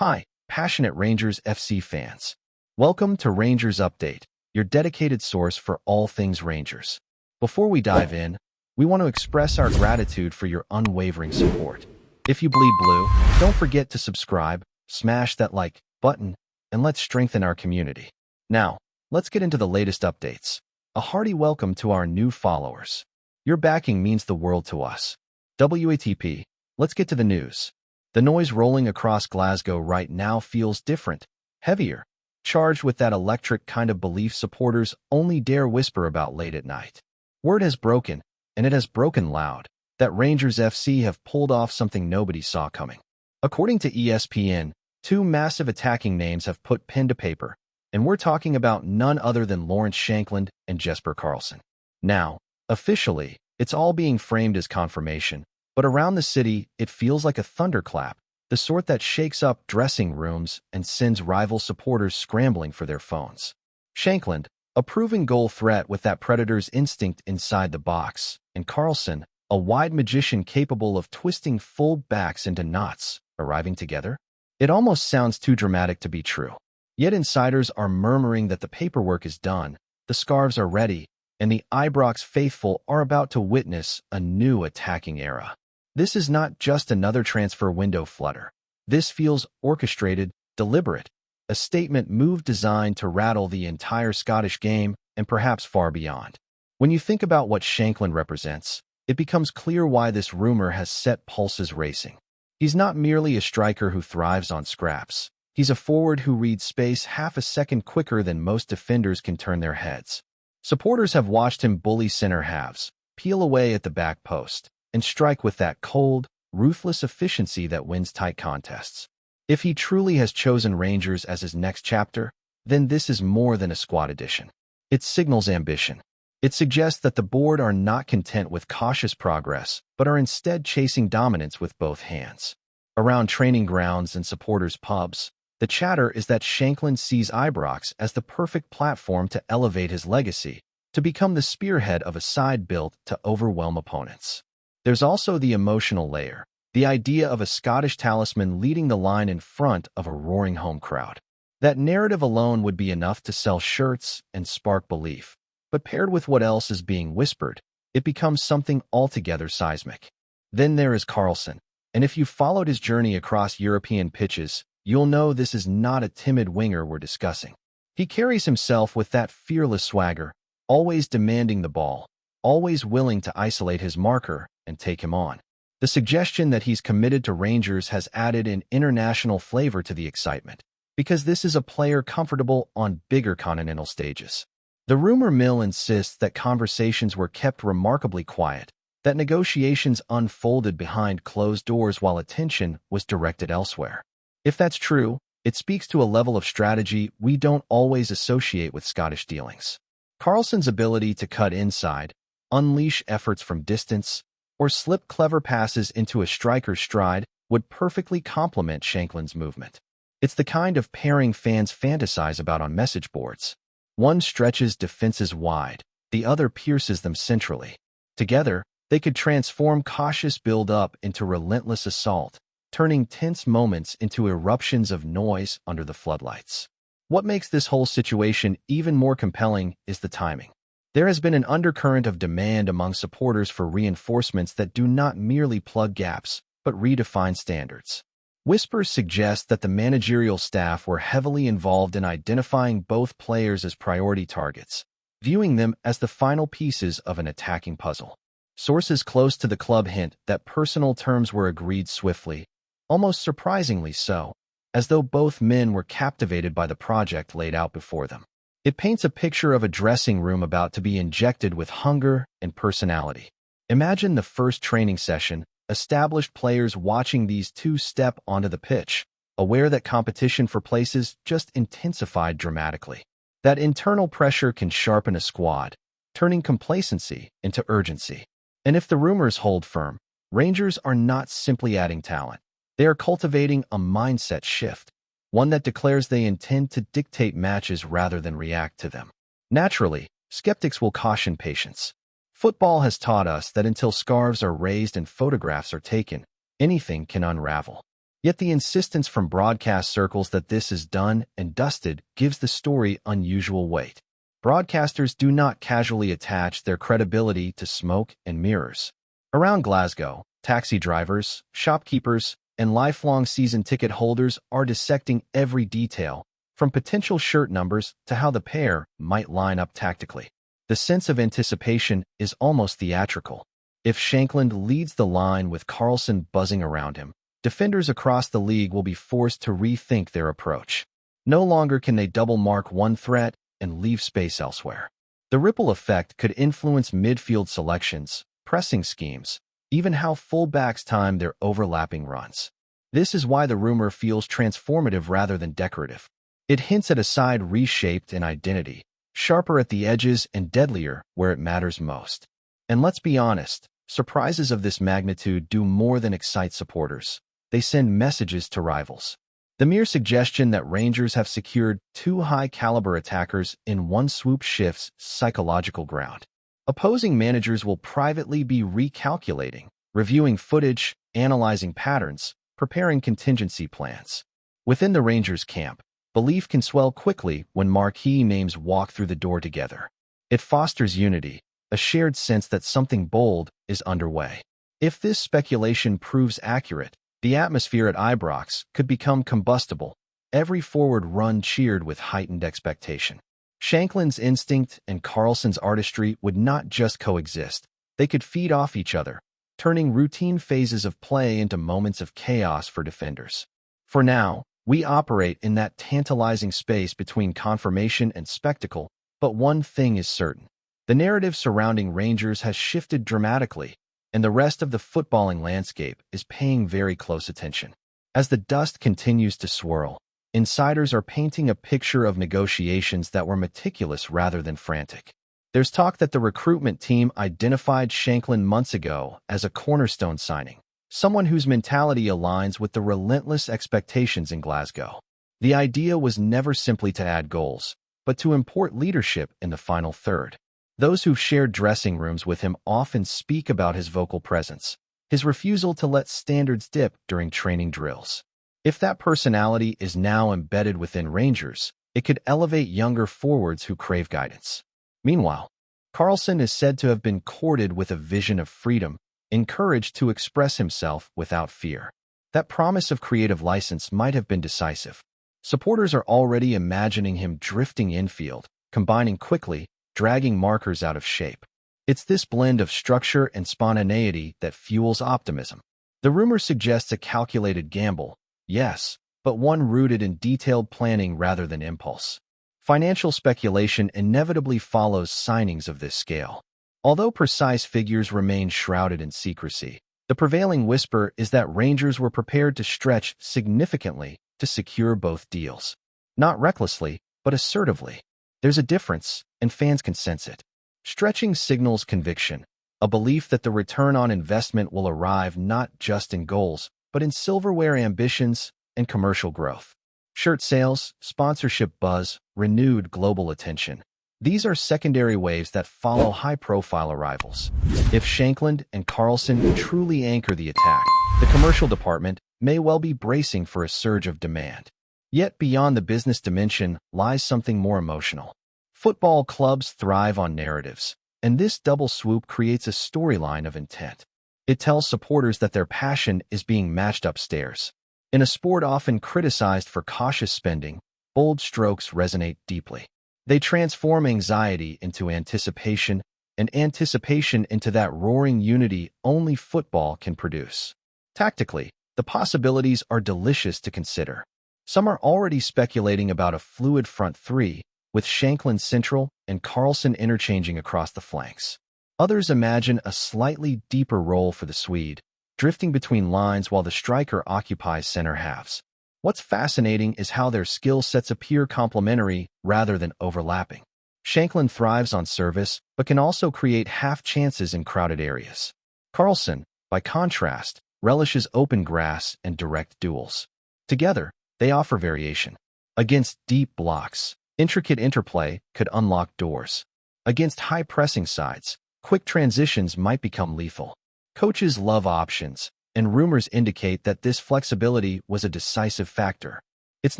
Hi, passionate Rangers FC fans. Welcome to Rangers Update, your dedicated source for all things Rangers. Before we dive in, we want to express our gratitude for your unwavering support. If you bleed blue, don't forget to subscribe, smash that like button, and let's strengthen our community. Now, let's get into the latest updates. A hearty welcome to our new followers. Your backing means the world to us. WATP, let's get to the news. The noise rolling across Glasgow right now feels different, heavier, charged with that electric kind of belief supporters only dare whisper about late at night. Word has broken, and it has broken loud, that Rangers FC have pulled off something nobody saw coming. According to ESPN, two massive attacking names have put pen to paper, and we're talking about none other than Lawrence Shankland and Jesper Karlsson. Now, officially, it's all being framed as confirmation, but around the city, it feels like a thunderclap, the sort that shakes up dressing rooms and sends rival supporters scrambling for their phones. Shankland, a proven goal threat with that predator's instinct inside the box, and Karlsson, a wide magician capable of twisting full backs into knots, arriving together? It almost sounds too dramatic to be true. Yet insiders are murmuring that the paperwork is done, the scarves are ready, and the Ibrox faithful are about to witness a new attacking era. This is not just another transfer window flutter. This feels orchestrated, deliberate, a statement move designed to rattle the entire Scottish game and perhaps far beyond. When you think about what Shankland represents, it becomes clear why this rumor has set pulses racing. He's not merely a striker who thrives on scraps. He's a forward who reads space half a second quicker than most defenders can turn their heads. Supporters have watched him bully center halves, peel away at the back post, and strike with that cold, ruthless efficiency that wins tight contests. If he truly has chosen Rangers as his next chapter, then this is more than a squad addition. It signals ambition. It suggests that the board are not content with cautious progress, but are instead chasing dominance with both hands. Around training grounds and supporters' pubs, the chatter is that Shankland sees Ibrox as the perfect platform to elevate his legacy, to become the spearhead of a side built to overwhelm opponents. There's also the emotional layer, the idea of a Scottish talisman leading the line in front of a roaring home crowd. That narrative alone would be enough to sell shirts and spark belief, but paired with what else is being whispered, it becomes something altogether seismic. Then there is Karlsson, and if you've followed his journey across European pitches, you'll know this is not a timid winger we're discussing. He carries himself with that fearless swagger, always demanding the ball, always willing to isolate his marker and take him on. The suggestion that he's committed to Rangers has added an international flavor to the excitement, because this is a player comfortable on bigger continental stages. The rumor mill insists that conversations were kept remarkably quiet, that negotiations unfolded behind closed doors while attention was directed elsewhere. If that's true, it speaks to a level of strategy we don't always associate with Scottish dealings. Karlsson's ability to cut inside, unleash efforts from distance, or slip clever passes into a striker's stride would perfectly complement Shankland's movement. It's the kind of pairing fans fantasize about on message boards. One stretches defenses wide, the other pierces them centrally. Together, they could transform cautious build-up into relentless assault, turning tense moments into eruptions of noise under the floodlights. What makes this whole situation even more compelling is the timing. There has been an undercurrent of demand among supporters for reinforcements that do not merely plug gaps, but redefine standards. Whispers suggest that the managerial staff were heavily involved in identifying both players as priority targets, viewing them as the final pieces of an attacking puzzle. Sources close to the club hint that personal terms were agreed swiftly, almost surprisingly so, as though both men were captivated by the project laid out before them. It paints a picture of a dressing room about to be injected with hunger and personality. Imagine the first training session, established players watching these two step onto the pitch, aware that competition for places just intensified dramatically. That internal pressure can sharpen a squad, turning complacency into urgency. And if the rumors hold firm, Rangers are not simply adding talent. They are cultivating a mindset shift, one that declares they intend to dictate matches rather than react to them. Naturally, skeptics will caution patience. Football has taught us that until scarves are raised and photographs are taken, anything can unravel. Yet the insistence from broadcast circles that this is done and dusted gives the story unusual weight. Broadcasters do not casually attach their credibility to smoke and mirrors. Around Glasgow, taxi drivers, shopkeepers, and lifelong season ticket holders are dissecting every detail, from potential shirt numbers to how the pair might line up tactically. The sense of anticipation is almost theatrical. If Shankland leads the line with Carlson buzzing around him, defenders across the league will be forced to rethink their approach. No longer can they double-mark one threat and leave space elsewhere. The ripple effect could influence midfield selections, pressing schemes, even how fullbacks time their overlapping runs. This is why the rumor feels transformative rather than decorative. It hints at a side reshaped in identity, sharper at the edges and deadlier where it matters most. And let's be honest, surprises of this magnitude do more than excite supporters. They send messages to rivals. The mere suggestion that Rangers have secured two high-caliber attackers in one swoop shifts psychological ground. Opposing managers will privately be recalculating, reviewing footage, analyzing patterns, preparing contingency plans. Within the Rangers camp, belief can swell quickly when marquee names walk through the door together. It fosters unity, a shared sense that something bold is underway. If this speculation proves accurate, the atmosphere at Ibrox could become combustible, every forward run cheered with heightened expectation. Shankland's instinct and Carlson's artistry would not just coexist, they could feed off each other, turning routine phases of play into moments of chaos for defenders. For now, we operate in that tantalizing space between confirmation and spectacle, but one thing is certain. The narrative surrounding Rangers has shifted dramatically, and the rest of the footballing landscape is paying very close attention. As the dust continues to swirl, insiders are painting a picture of negotiations that were meticulous rather than frantic. There's talk that the recruitment team identified Shankland months ago as a cornerstone signing, someone whose mentality aligns with the relentless expectations in Glasgow. The idea was never simply to add goals, but to import leadership in the final third. Those who've shared dressing rooms with him often speak about his vocal presence, his refusal to let standards dip during training drills. If that personality is now embedded within Rangers, it could elevate younger forwards who crave guidance. Meanwhile, Carlson is said to have been courted with a vision of freedom, encouraged to express himself without fear. That promise of creative license might have been decisive. Supporters are already imagining him drifting infield, combining quickly, dragging markers out of shape. It's this blend of structure and spontaneity that fuels optimism. The rumor suggests a calculated gamble, yes, but one rooted in detailed planning rather than impulse. Financial speculation inevitably follows signings of this scale. Although precise figures remain shrouded in secrecy, the prevailing whisper is that Rangers were prepared to stretch significantly to secure both deals. Not recklessly, but assertively. There's a difference, and fans can sense it. Stretching signals conviction, a belief that the return on investment will arrive not just in goals, but in silverware ambitions and commercial growth. Shirt sales, sponsorship buzz, renewed global attention. These are secondary waves that follow high-profile arrivals. If Shankland and Carlson truly anchor the attack, the commercial department may well be bracing for a surge of demand. Yet beyond the business dimension lies something more emotional. Football clubs thrive on narratives, and this double swoop creates a storyline of intent. It tells supporters that their passion is being matched upstairs. In a sport often criticized for cautious spending, bold strokes resonate deeply. They transform anxiety into anticipation, and anticipation into that roaring unity only football can produce. Tactically, the possibilities are delicious to consider. Some are already speculating about a fluid front three, with Shankland central and Carlson interchanging across the flanks. Others imagine a slightly deeper role for the Swede, drifting between lines while the striker occupies center halves. What's fascinating is how their skill sets appear complementary rather than overlapping. Shankland thrives on service, but can also create half chances in crowded areas. Carlson, by contrast, relishes open grass and direct duels. Together, they offer variation. Against deep blocks, intricate interplay could unlock doors. Against high-pressing sides, quick transitions might become lethal. Coaches love options, and rumors indicate that this flexibility was a decisive factor. It's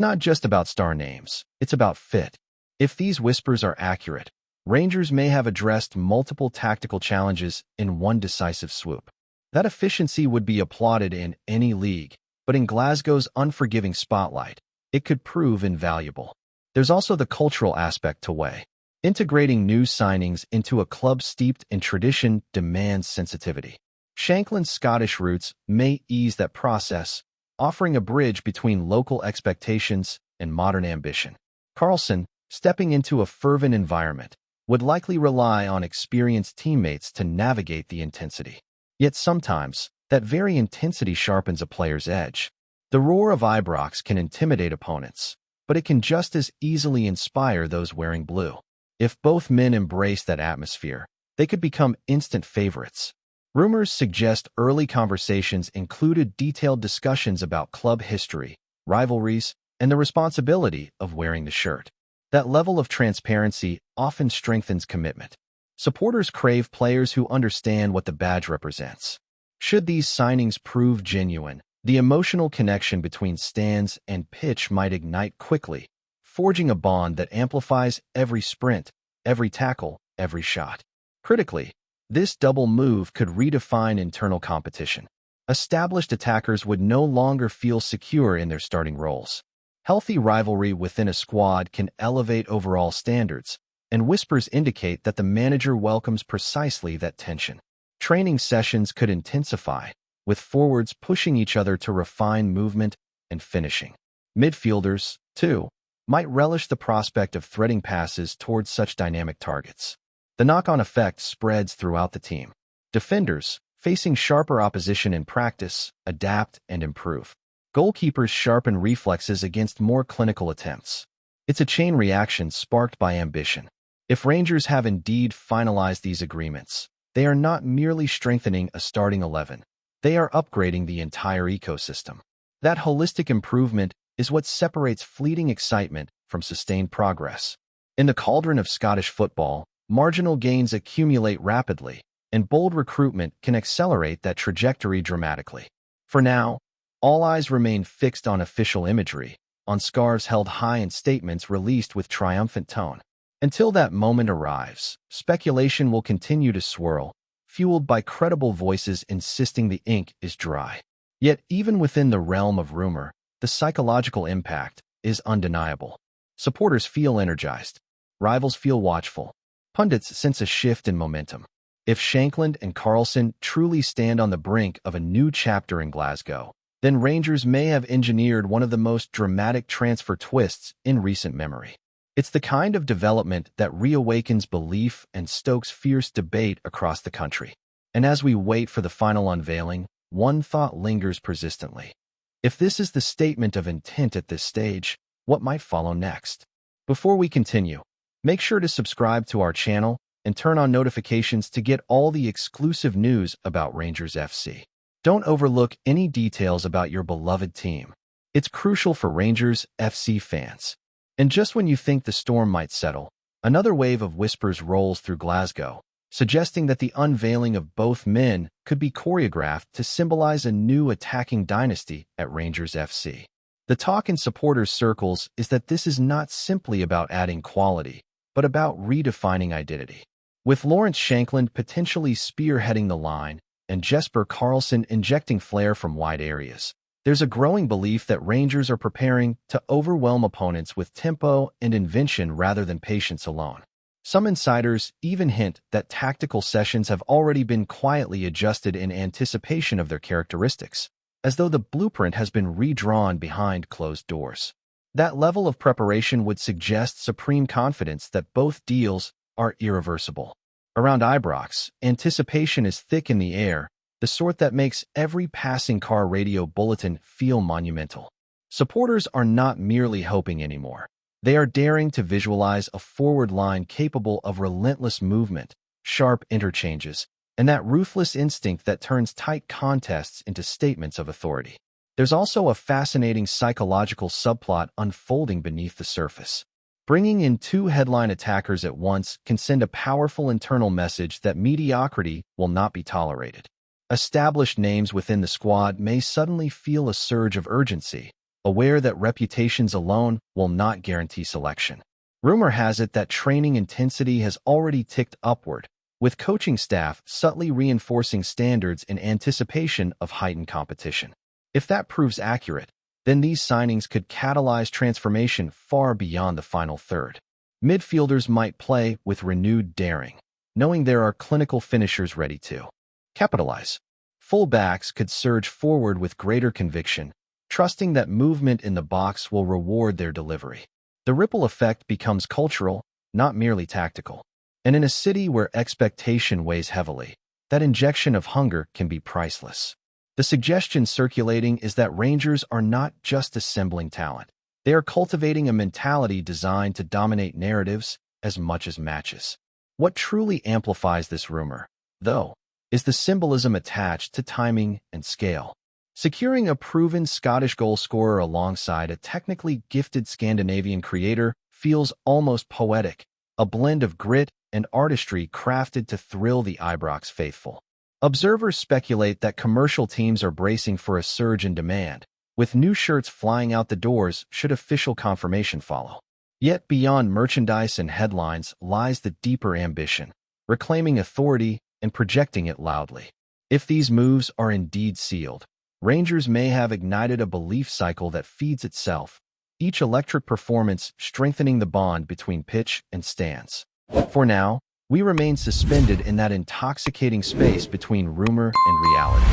not just about star names, it's about fit. If these whispers are accurate, Rangers may have addressed multiple tactical challenges in one decisive swoop. That efficiency would be applauded in any league, but in Glasgow's unforgiving spotlight, it could prove invaluable. There's also the cultural aspect to weigh. Integrating new signings into a club steeped in tradition demands sensitivity. Shankland's Scottish roots may ease that process, offering a bridge between local expectations and modern ambition. Karlsson, stepping into a fervent environment, would likely rely on experienced teammates to navigate the intensity. Yet sometimes, that very intensity sharpens a player's edge. The roar of Ibrox can intimidate opponents, but it can just as easily inspire those wearing blue. If both men embrace that atmosphere, they could become instant favorites. Rumors suggest early conversations included detailed discussions about club history, rivalries, and the responsibility of wearing the shirt. That level of transparency often strengthens commitment. Supporters crave players who understand what the badge represents. Should these signings prove genuine, the emotional connection between stands and pitch might ignite quickly, forging a bond that amplifies every sprint, every tackle, every shot. Critically, this double move could redefine internal competition. Established attackers would no longer feel secure in their starting roles. Healthy rivalry within a squad can elevate overall standards, and whispers indicate that the manager welcomes precisely that tension. Training sessions could intensify, with forwards pushing each other to refine movement and finishing. Midfielders, too, might relish the prospect of threading passes towards such dynamic targets. The knock-on effect spreads throughout the team. Defenders, facing sharper opposition in practice, adapt and improve. Goalkeepers sharpen reflexes against more clinical attempts. It's a chain reaction sparked by ambition. If Rangers have indeed finalized these agreements, they are not merely strengthening a starting 11. They are upgrading the entire ecosystem. That holistic improvement is what separates fleeting excitement from sustained progress. In the cauldron of Scottish football, marginal gains accumulate rapidly, and bold recruitment can accelerate that trajectory dramatically. For now, all eyes remain fixed on official imagery, on scarves held high and statements released with triumphant tone. Until that moment arrives, speculation will continue to swirl, fueled by credible voices insisting the ink is dry. Yet even within the realm of rumor, the psychological impact is undeniable. Supporters feel energized. Rivals feel watchful. Pundits sense a shift in momentum. If Shankland and Karlsson truly stand on the brink of a new chapter in Glasgow, then Rangers may have engineered one of the most dramatic transfer twists in recent memory. It's the kind of development that reawakens belief and stokes fierce debate across the country. And as we wait for the final unveiling, one thought lingers persistently. If this is the statement of intent at this stage, what might follow next? Before we continue, make sure to subscribe to our channel and turn on notifications to get all the exclusive news about Rangers FC. Don't overlook any details about your beloved team. It's crucial for Rangers FC fans. And just when you think the storm might settle, another wave of whispers rolls through Glasgow, suggesting that the unveiling of both men could be choreographed to symbolize a new attacking dynasty at Rangers FC. The talk in supporters' circles is that this is not simply about adding quality, but about redefining identity. With Lawrence Shankland potentially spearheading the line and Jesper Karlsson injecting flair from wide areas, there's a growing belief that Rangers are preparing to overwhelm opponents with tempo and invention rather than patience alone. Some insiders even hint that tactical sessions have already been quietly adjusted in anticipation of their characteristics, as though the blueprint has been redrawn behind closed doors. That level of preparation would suggest supreme confidence that both deals are irreversible. Around Ibrox, anticipation is thick in the air, the sort that makes every passing car radio bulletin feel monumental. Supporters are not merely hoping anymore. They are daring to visualize a forward line capable of relentless movement, sharp interchanges, and that ruthless instinct that turns tight contests into statements of authority. There's also a fascinating psychological subplot unfolding beneath the surface. Bringing in two headline attackers at once can send a powerful internal message that mediocrity will not be tolerated. Established names within the squad may suddenly feel a surge of urgency, aware that reputations alone will not guarantee selection. Rumor has it that training intensity has already ticked upward, with coaching staff subtly reinforcing standards in anticipation of heightened competition. If that proves accurate, then these signings could catalyze transformation far beyond the final third. Midfielders might play with renewed daring, knowing there are clinical finishers ready to capitalize. Fullbacks could surge forward with greater conviction, trusting that movement in the box will reward their delivery. The ripple effect becomes cultural, not merely tactical. And in a city where expectation weighs heavily, that injection of hunger can be priceless. The suggestion circulating is that Rangers are not just assembling talent. They are cultivating a mentality designed to dominate narratives as much as matches. What truly amplifies this rumor, though, is the symbolism attached to timing and scale. Securing a proven Scottish goalscorer alongside a technically gifted Scandinavian creator feels almost poetic, a blend of grit and artistry crafted to thrill the Ibrox faithful. Observers speculate that commercial teams are bracing for a surge in demand, with new shirts flying out the doors should official confirmation follow. Yet beyond merchandise and headlines lies the deeper ambition, reclaiming authority and projecting it loudly. If these moves are indeed sealed, Rangers may have ignited a belief cycle that feeds itself, each electric performance strengthening the bond between pitch and stands. For now, we remain suspended in that intoxicating space between rumor and reality.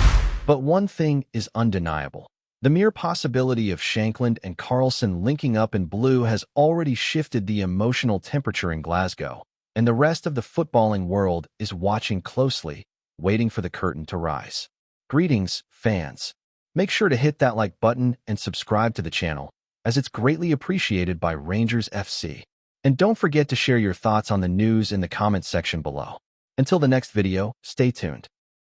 But one thing is undeniable. The mere possibility of Shankland and Carlson linking up in blue has already shifted the emotional temperature in Glasgow, and the rest of the footballing world is watching closely, waiting for the curtain to rise. Greetings, fans. Make sure to hit that like button and subscribe to the channel, as it's greatly appreciated by Rangers FC. And don't forget to share your thoughts on the news in the comments section below. Until the next video, stay tuned.